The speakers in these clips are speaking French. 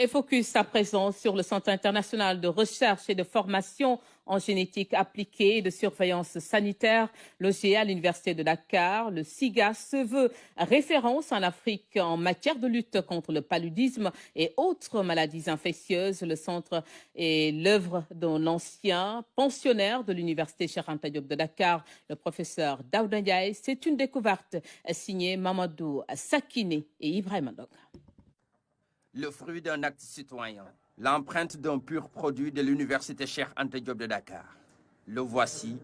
Et focus à présent sur le Centre international de recherche et de formation en génétique appliquée et de surveillance sanitaire, logé à l'Université de Dakar. Le SIGA se veut référence en Afrique en matière de lutte contre le paludisme et autres maladies infectieuses. Le centre est l'œuvre d'un ancien pensionnaire de l'Université Cheikh Anta Diop de Dakar, le professeur Daouda Ndiaye. C'est une découverte signée Mamadou Sakine et Ibrahim Ndong. Le fruit d'un acte citoyen, l'empreinte d'un pur produit de l'Université Cheikh Anta Diop de Dakar. Le voici,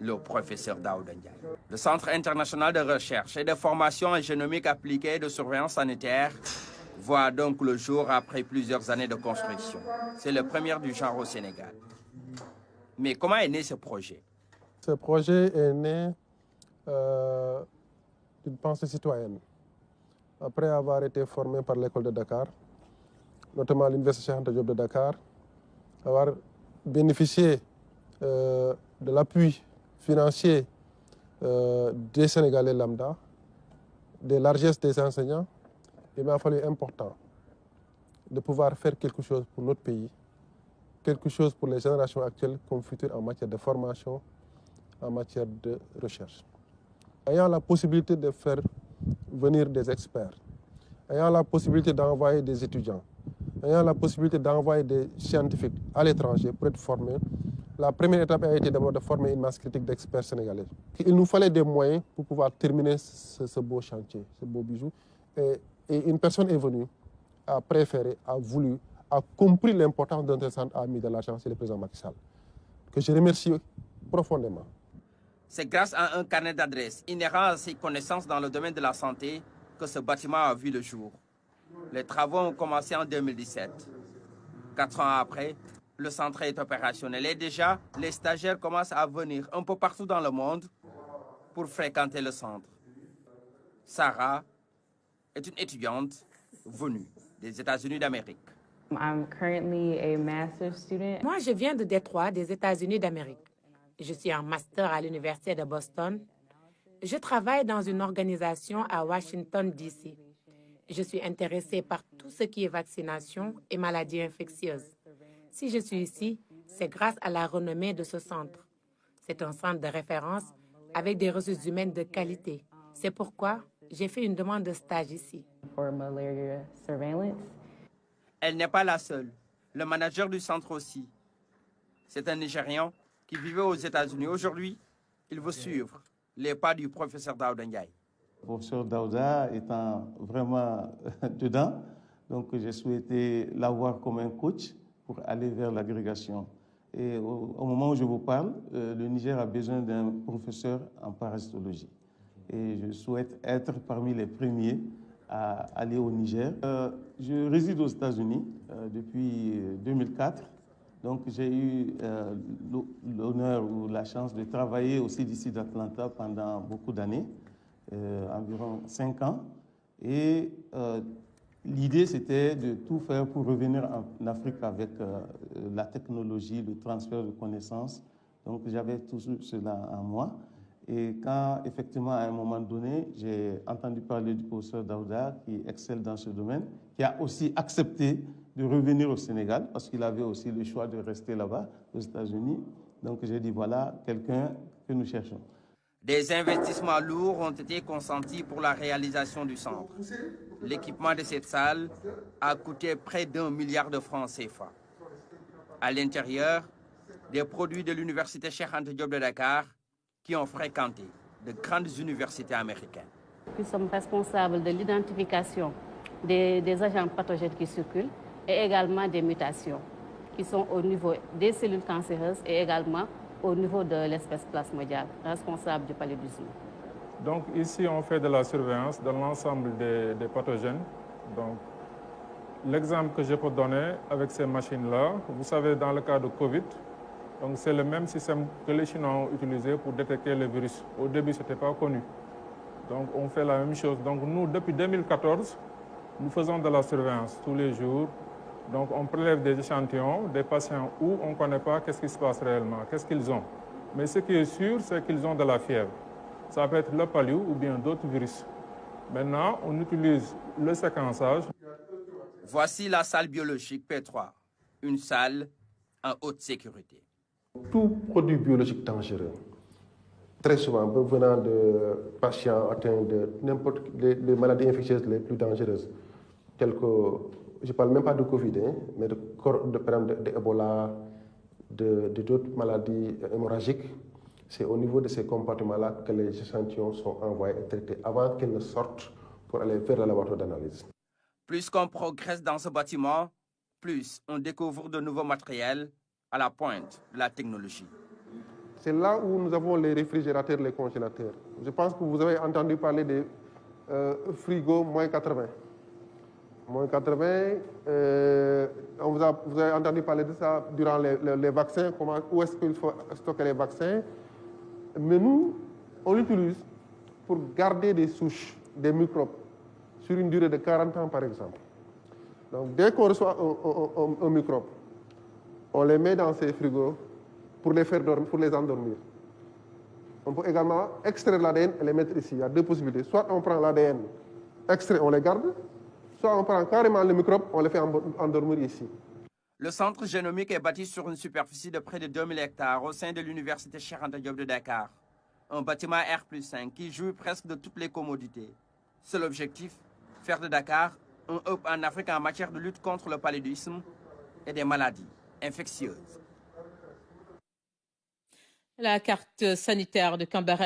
le professeur Daouda Ndiaye. Le Centre international de recherche et de formation en génomique appliquée et de surveillance sanitaire voit donc le jour après plusieurs années de construction. C'est le premier du genre au Sénégal. Mais comment est né ce projet? Ce projet est né d'une pensée citoyenne. Après avoir été formé par l'école de Dakar, notamment l'Université Cheikh Anta Diop de Dakar, avoir bénéficié de l'appui financier des Sénégalais lambda, des largesses des enseignants, il m'a fallu important de pouvoir faire quelque chose pour notre pays, quelque chose pour les générations actuelles comme futures en matière de formation, en matière de recherche. Ayant la possibilité de faire venir des experts, ayant la possibilité d'envoyer des étudiants, ayant la possibilité d'envoyer des scientifiques à l'étranger pour être formés, la première étape a été d'abord de former une masse critique d'experts sénégalais. Il nous fallait des moyens pour pouvoir terminer ce beau chantier, ce beau bijou. Et une personne est venue, a préféré, a voulu, a compris l'importance d'un tel centre, a mis de l'argent, c'est le président Macky Sall, que je remercie profondément. C'est grâce à un carnet d'adresses inhérent à ses connaissances dans le domaine de la santé que ce bâtiment a vu le jour. Les travaux ont commencé en 2017. 4 ans après, le centre est opérationnel et déjà, les stagiaires commencent à venir un peu partout dans le monde pour fréquenter le centre. Sarah est une étudiante venue des États-Unis d'Amérique. Moi, je viens de Détroit, des États-Unis d'Amérique. Je suis en master à l'Université de Boston. Je travaille dans une organisation à Washington, D.C. Je suis intéressée par tout ce qui est vaccination et maladies infectieuses. Si je suis ici, c'est grâce à la renommée de ce centre. C'est un centre de référence avec des ressources humaines de qualité. C'est pourquoi j'ai fait une demande de stage ici. Elle n'est pas la seule. Le manager du centre aussi. C'est un Nigérian qui vivait aux États-Unis. Aujourd'hui, il veut suivre les pas du professeur Daouda Ndiaye. Le professeur Daouda étant vraiment dedans, donc j'ai souhaité l'avoir comme un coach pour aller vers l'agrégation. Et au moment où je vous parle, le Niger a besoin d'un professeur en parasitologie. Et je souhaite être parmi les premiers à aller au Niger. Je réside aux États-Unis depuis 2004. Donc j'ai eu l'honneur ou la chance de travailler au CDC d'Atlanta pendant beaucoup d'années, environ 5 ans. Et l'idée, c'était de tout faire pour revenir en Afrique avec la technologie, le transfert de connaissances. Donc j'avais tout cela en moi. Et quand, effectivement, à un moment donné, j'ai entendu parler du professeur Daouda, qui excelle dans ce domaine, qui a aussi accepté de revenir au Sénégal, parce qu'il avait aussi le choix de rester là-bas, aux États-Unis. Donc j'ai dit, voilà, quelqu'un que nous cherchons. Des investissements lourds ont été consentis pour la réalisation du centre. L'équipement de cette salle a coûté près d'1 milliard de francs CFA. À l'intérieur, des produits de l'Université Cheikh Anta Diop de Dakar qui ont fréquenté de grandes universités américaines. Nous sommes responsables de l'identification des agents pathogènes qui circulent et également des mutations qui sont au niveau des cellules cancéreuses et également au niveau de l'espèce plasmodiale, responsable du paludisme. Donc ici, on fait de la surveillance de l'ensemble des pathogènes. Donc, l'exemple que je peux donner avec ces machines-là, vous savez, dans le cas de Covid, c'est le même système que les Chinois ont utilisé pour détecter le virus. Au début, ce n'était pas connu. Donc on fait la même chose. Donc nous, depuis 2014, nous faisons de la surveillance tous les jours. Donc on prélève des échantillons des patients où on ne connaît pas qu'est-ce qui se passe réellement, qu'est-ce qu'ils ont. Mais ce qui est sûr, c'est qu'ils ont de la fièvre. Ça peut être le palu ou bien d'autres virus. Maintenant, on utilise le séquençage. Voici la salle biologique P3, une salle en haute sécurité. Tout produit biologique dangereux, très souvent venant de patients atteints de n'importe les maladies infectieuses les plus dangereuses, telles que, je ne parle même pas de Covid, mais de Ebola, d'autres maladies hémorragiques. C'est au niveau de ces compartiments-là que les échantillons sont envoyés et traités avant qu'ils ne sortent pour aller faire le laboratoire d'analyse. Plus qu'on progresse dans ce bâtiment, plus on découvre de nouveaux matériels à la pointe de la technologie. C'est là où nous avons les réfrigérateurs, les congélateurs. Je pense que vous avez entendu parler des frigos moins 80. Moins 80, vous avez entendu parler de ça durant les vaccins, où est-ce qu'il faut stocker les vaccins. Mais nous, on l'utilise pour garder des souches, des microbes, sur une durée de 40 ans par exemple. Donc dès qu'on reçoit un microbe, on les met dans ces frigos pour les faire dormir, pour les endormir. On peut également extraire l'ADN et les mettre ici. Il y a deux possibilités. Soit on prend l'ADN, extrait, on les garde, soit on prend carrément le microbe, on les fait endormir ici. Le centre génomique est bâti sur une superficie de près de 2000 hectares au sein de l'université Cheikh Anta Diop de Dakar. Un bâtiment R+5 qui jouit presque de toutes les commodités. Seul objectif, faire de Dakar un hub en Afrique en matière de lutte contre le paludisme et des maladies infectieuses. La carte sanitaire de Cambarène